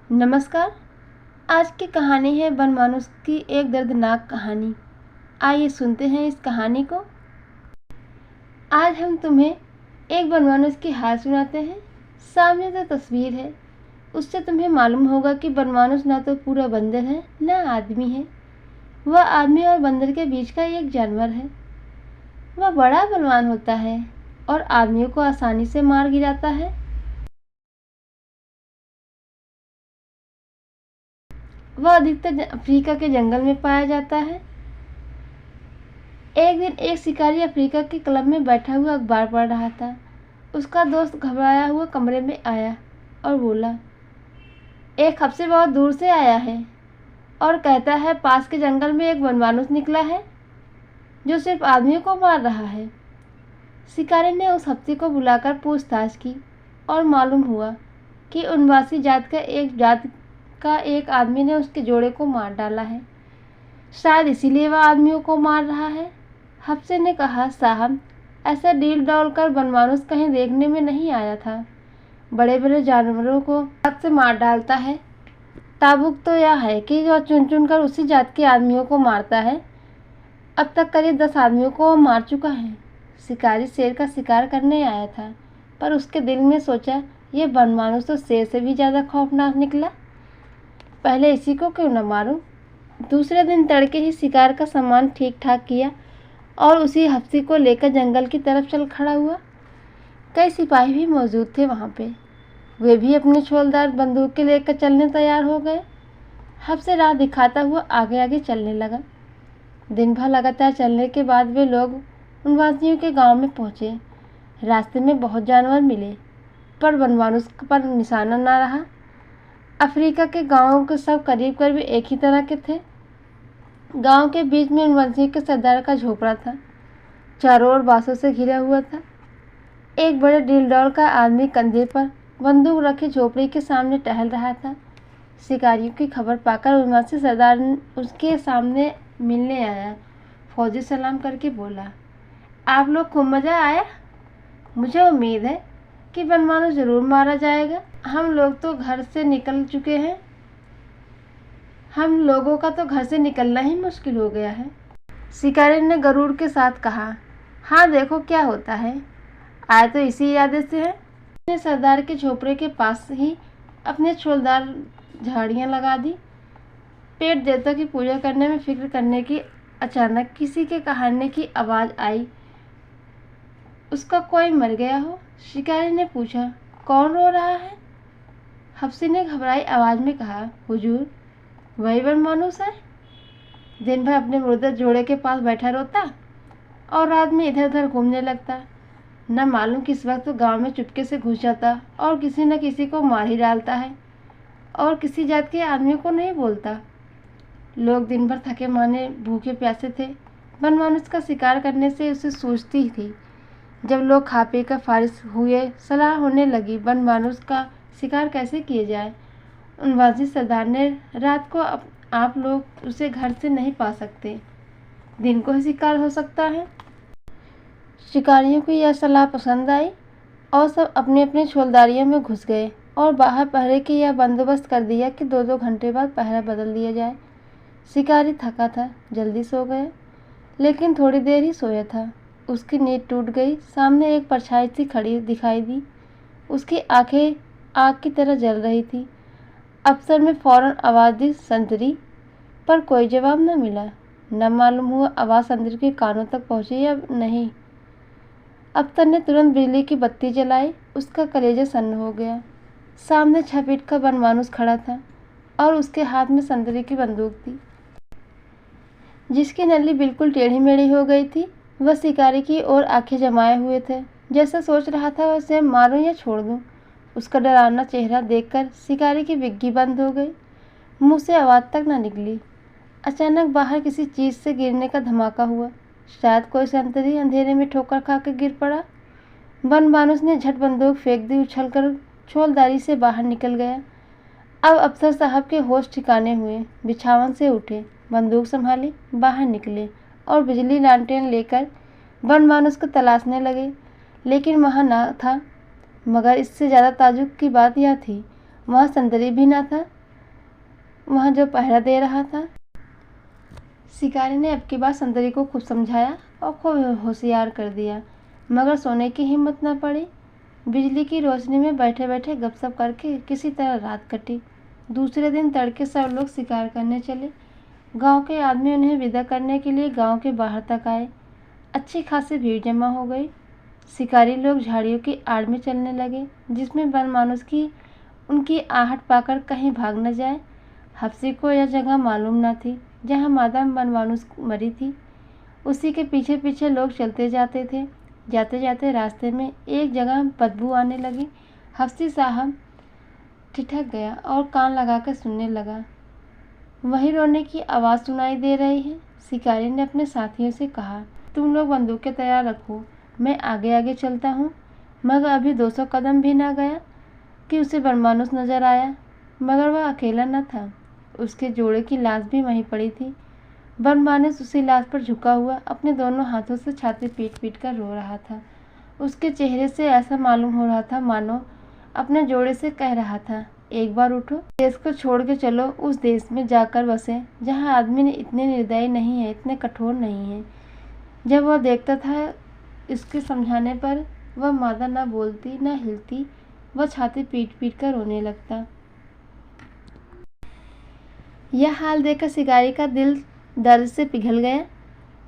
नमस्कार। आज की कहानी है बनमानुष की एक दर्दनाक कहानी। आइए सुनते हैं इस कहानी को। आज हम तुम्हें एक बनमानुष की हाल सुनाते हैं। सामने जो तस्वीर है उससे तुम्हें मालूम होगा कि बनमानुष ना तो पूरा बंदर है ना आदमी है। वह आदमी और बंदर के बीच का एक जानवर है। वह बड़ा बलवान होता है और आदमियों को आसानी से मार गिराता है। वह अधिकतर अफ्रीका के जंगल में पाया जाता है। एक दिन एक शिकारी अफ्रीका के क्लब में बैठा हुआ अखबार पढ़ रहा था। उसका दोस्त घबराया हुआ कमरे में आया और बोला, एक हफ्ते बहुत दूर से आया है और कहता है पास के जंगल में एक बनमानुष निकला है जो सिर्फ आदमियों को मार रहा है। शिकारी ने उस हफ्ते को बुलाकर पूछताछ की और मालूम हुआ कि उनवासी जात का एक आदमी ने उसके जोड़े को मार डाला है। शायद इसीलिए वह आदमियों को मार रहा है। हफ्से ने कहा, साहब, ऐसा डील डॉल कर बनमानुष कहीं देखने में नहीं आया था। बड़े बड़े जानवरों को हाथ से मार डालता है। ताबुक तो यह है कि वह चुन चुन कर उसी जात के आदमियों को मारता है। अब तक करीब 10 आदमियों को मार चुका है। शिकारी शेर का शिकार करने आया था, पर उसके दिल में सोचा, यह बनमानुष तो शेर से भी ज़्यादा खौफनाक निकला। पहले इसी को क्यों न मारूं। दूसरे दिन तड़के ही शिकार का सामान ठीक ठाक किया और उसी हफ्सी को लेकर जंगल की तरफ चल खड़ा हुआ। कई सिपाही भी मौजूद थे वहाँ पे। वे भी अपने छोलदार बंदूकें लेकर चलने तैयार हो गए। हफ्से राह दिखाता हुआ आगे आगे चलने लगा। दिन भर लगातार चलने के बाद वे लोग उनवासियों के गांव में पहुँचे। रास्ते में बहुत जानवर मिले, पर बनमानुष पर निशाना न रहा। अफ्रीका के गाँवों के सब करीब करीब एक ही तरह के थे। गांव के बीच में उनवासियों के सरदार का झोपड़ा था। चारों ओर बांसों से घिरा हुआ था। एक बड़े डीलडॉल का आदमी कंधे पर बंदूक रखे झोपड़ी के सामने टहल रहा था। शिकारियों की खबर पाकर उनवासी सरदार उसके सामने मिलने आया। फौजी सलाम करके बोला, आप लोग खूब मज़ा आया। मुझे उम्मीद है कि बनमानुष ज़रूर मारा जाएगा। हम लोग तो घर से निकल चुके हैं। हम लोगों का तो घर से निकलना ही मुश्किल हो गया है। शिकारी ने गरूर के साथ कहा, हाँ देखो क्या होता है। आए तो इसी इरादे से है। उसने सरदार के झोपड़े के पास ही अपने छोलदार झाड़ियाँ लगा दी। पेट देवता की पूजा करने में फिक्र करने की अचानक किसी के कहाने की आवाज़ आई। उसका कोई मर गया हो। शिकारी ने पूछा, कौन रो रहा है। हफ्सी ने घबराई आवाज़ में कहा, हुजूर, वही बनमानुष है। दिन भर अपने मुर्दा जोड़े के पास बैठा रोता और रात में इधर उधर घूमने लगता। न मालूम किस वक्त तो गांव में चुपके से घुस जाता और किसी न किसी को मार ही डालता है और किसी जात के आदमियों को नहीं बोलता। लोग दिन भर थके माने भूखे प्यासे थे। बनमानुष का शिकार करने से उसे सूझती थी। जब लोग खा पी कर फारिग हुए, सलाह होने लगी बनमानुष का शिकार कैसे किया जाए। उनवासी सरदार ने रात को आप लोग उसे घर से नहीं पा सकते, दिन को ही शिकार हो सकता है। शिकारियों को यह सलाह पसंद आई और सब अपने अपने छोलदारियों में घुस गए और बाहर पहरे के यह बंदोबस्त कर दिया कि 2-2 घंटे बाद पहरा बदल दिया जाए। शिकारी थका था, जल्दी सो गया, लेकिन थोड़ी देर ही सोया था। उसकी नींद टूट गई। सामने एक परछाई सी खड़ी दिखाई दी। उसकी आंखें आग की तरह जल रही थी। अफसर में फौरन आवाज़ दी, संतरी, पर कोई जवाब न मिला। न मालूम हुआ आवाज़ संतरी के कानों तक पहुंची या नहीं। अफसर ने तुरंत बिजली की बत्ती जलाई। उसका कलेजा सन्न हो गया। सामने 6 फीट का बनमानुष खड़ा था और उसके हाथ में संतरी की बंदूक थी, जिसकी नली बिल्कुल टेढ़ी मेढ़ी हो गई थी। वह शिकारी की ओर आंखें जमाए हुए थे, जैसा सोच रहा था उसे मारूं या छोड़ दूं। उसका डरावना चेहरा देखकर शिकारी की विग्गी बंद हो गई। मुंह से आवाज़ तक न निकली। अचानक बाहर किसी चीज़ से गिरने का धमाका हुआ। शायद कोई संतरी अंधेरे में ठोकर खा कर गिर पड़ा। बनमानुष ने झट बंदूक फेंक दी, उछलकर छोलदारी से बाहर निकल गया। अब अफसर साहब के होश ठिकाने हुए, बिछावन से उठे, बंदूक संभाली, बाहर निकले और बिजली लालटेन लेकर बनमानुष को तलाशने लगे, लेकिन वहाँ न था। मगर इससे ज़्यादा ताज्जुब की बात यह थी, वहाँ संतरी भी न था। वहाँ जो पहरा दे रहा था। शिकारी ने अब की बार संतरी को खूब समझाया और खूब होशियार कर दिया, मगर सोने की हिम्मत न पड़ी। बिजली की रोशनी में बैठे बैठे गपशप करके किसी तरह रात कटी। दूसरे दिन तड़के सब लोग शिकार करने चले। गांव के आदमी उन्हें विदा करने के लिए गांव के बाहर तक आए। अच्छी खासी भीड़ जमा हो गई। शिकारी लोग झाड़ियों की आड़ में चलने लगे, जिसमें वनमानुष की उनकी आहट पाकर कहीं भाग न जाए। हफ्सी को यह जगह मालूम न थी जहाँ मादा वनमानुष मरी थी। उसी के पीछे पीछे लोग चलते जाते थे। जाते जाते रास्ते में एक जगह बदबू आने लगी। हफ्सी साहब ठिठक गया और कान लगाकर सुनने लगा। वहीं रोने की आवाज़ सुनाई दे रही है। शिकारी ने अपने साथियों से कहा, तुम लोग बंदूकें तैयार रखो, मैं आगे आगे चलता हूँ। मगर अभी 200 कदम भी ना गया कि उसे वनमानुष नजर आया, मगर वह अकेला न था, उसके जोड़े की लाश भी वहीं पड़ी थी। वनमानुष उसी लाश पर झुका हुआ अपने दोनों हाथों से छाती पीट पीट कर रो रहा था। उसके चेहरे से ऐसा मालूम हो रहा था मानो अपने जोड़े से कह रहा था, एक बार उठो, देश को छोड़ के चलो, उस देश में जाकर बसे जहाँ आदमी इतने निर्दयी नहीं है, इतने कठोर नहीं है। जब वह देखता था इसके समझाने पर वह मादा न बोलती न हिलती, वह छाती पीट पीट कर रोने लगता। यह हाल देखकर शिकारी का दिल दर्द से पिघल गया।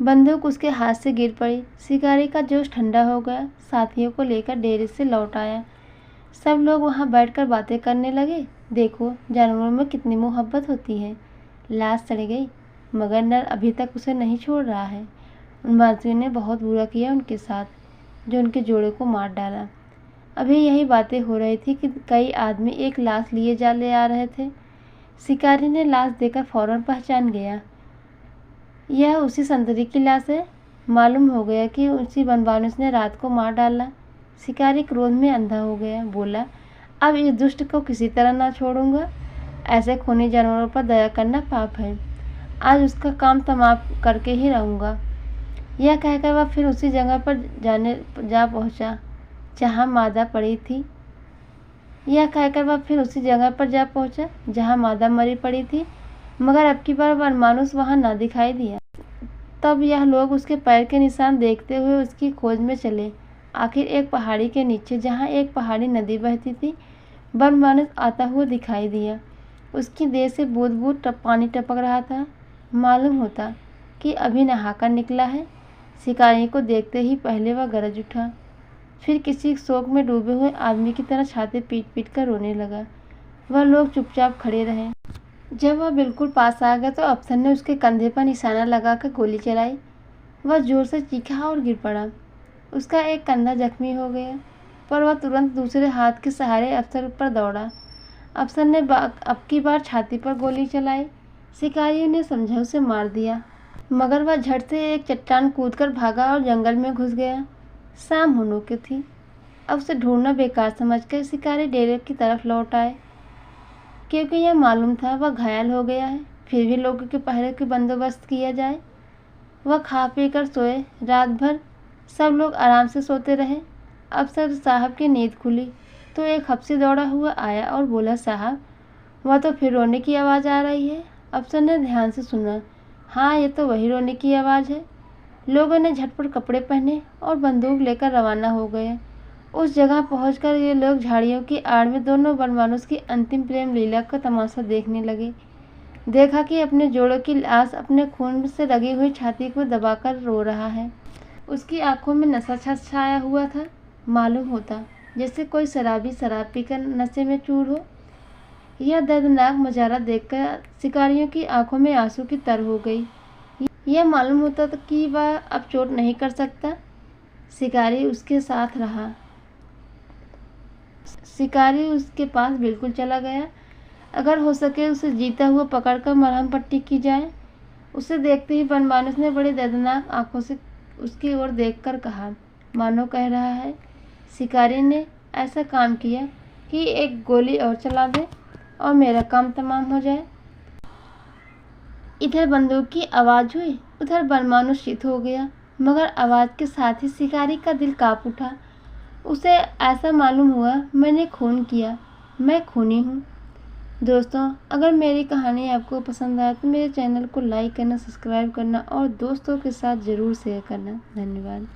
बंदूक उसके हाथ से गिर पड़ी। शिकारी का जोश ठंडा हो गया। साथियों को लेकर डेरे से लौट आया। सब लोग वहां बैठकर बातें करने लगे। देखो, जानवरों में कितनी मोहब्बत होती है। लाश सड़ गई, मगर नर अभी तक उसे नहीं छोड़ रहा है। उन बाजियों ने बहुत बुरा किया उनके साथ, जो उनके जोड़े को मार डाला। अभी यही बातें हो रही थी कि कई आदमी एक लाश लिए ले आ रहे थे। शिकारी ने लाश देखकर फौरन पहचान गया, यह उसी संतरी की लाश है। मालूम हो गया कि उसी वनमानुष ने रात को मार डाला। शिकारी क्रोध में अंधा हो गया। बोला, अब इस दुष्ट को किसी तरह ना छोड़ूंगा। ऐसे खूनी जानवरों पर दया करना पाप है। आज उसका काम तमाम करके ही रहूंगा। यह कहकर वह फिर उसी जगह पर जा पहुंचा जहाँ मादा पड़ी थी। जहाँ मादा मरी पड़ी थी, मगर अब की बार वनमानुष वहां ना दिखाई दिया। तब यह लोग उसके पैर के निशान देखते हुए उसकी खोज में चले। आखिर एक पहाड़ी के नीचे, जहाँ एक पहाड़ी नदी बहती थी, वनमानुष आता हुआ दिखाई दिया। उसकी देह से बूंद बूंद पानी टपक रहा था। मालूम होता कि अभी नहाकर निकला है। शिकारी को देखते ही पहले वह गरज उठा, फिर किसी शोक में डूबे हुए आदमी की तरह छाती पीट पीट कर रोने लगा। वह लोग चुपचाप खड़े रहे। जब वह बिल्कुल पास आ गया तो अफसर ने उसके कंधे पर निशाना लगाकर गोली चलाई। वह जोर से चीखा और गिर पड़ा। उसका एक कंधा जख्मी हो गया, पर वह तुरंत दूसरे हाथ के सहारे अफसर पर दौड़ा। अफसर ने अब की बार छाती पर गोली चलाई। शिकारियों ने समझा उसे मार दिया, मगर वह झट से एक चट्टान कूदकर भागा और जंगल में घुस गया। शाम होने की थी। अब उसे ढूंढना बेकार समझकर शिकारी डेरे की तरफ लौट आए, क्योंकि यह मालूम था वह घायल हो गया है। फिर भी लोगों के पहरे के बंदोबस्त किया जाए। वह खा पी कर सोए। रात भर सब लोग आराम से सोते रहे। अफसर साहब की नींद खुली तो एक हफ्सी दौड़ा हुआ आया और बोला, साहब, वह तो फिर रोने की आवाज़ आ रही है। अफसर ने ध्यान से सुना। हाँ, ये तो वही रोने की आवाज़ है। लोगों ने झटपट कपड़े पहने और बंदूक लेकर रवाना हो गए। उस जगह पहुंचकर ये लोग झाड़ियों की आड़ में दोनों वनमानुष की अंतिम प्रेम लीला का तमाशा देखने लगे। देखा कि अपने जोड़ों की लाश अपने खून से रगी हुई छाती को दबाकर रो रहा है। उसकी आंखों में नशा छाया हुआ था। मालूम होता जैसे कोई शराबी शराब पीकर नशे में चूर हो। यह दर्दनाक नजारा देखकर शिकारियों की आंखों में आंसू की तर हो गई। यह मालूम होता कि वह अब चोट नहीं कर सकता। शिकारी उसके साथ रहा। शिकारी उसके पास बिल्कुल चला गया। अगर हो सके उसे जीता हुआ पकड़कर मरहम पट्टी की जाए। उसे देखते ही वनमानुष ने बड़ी दर्दनाक आंखों से उसकी ओर देखकर कहा, मानो कह रहा है, शिकारी ने ऐसा काम किया कि एक गोली और चला दे और मेरा काम तमाम हो जाए। इधर बंदूक की आवाज़ हुई, उधर वनमानुष चित हो गया, मगर आवाज़ के साथ ही शिकारी का दिल काँप उठा। उसे ऐसा मालूम हुआ, मैंने खून किया, मैं खूनी हूँ। दोस्तों, अगर मेरी कहानी आपको पसंद आए तो मेरे चैनल को लाइक करना, सब्सक्राइब करना और दोस्तों के साथ ज़रूर शेयर करना। धन्यवाद।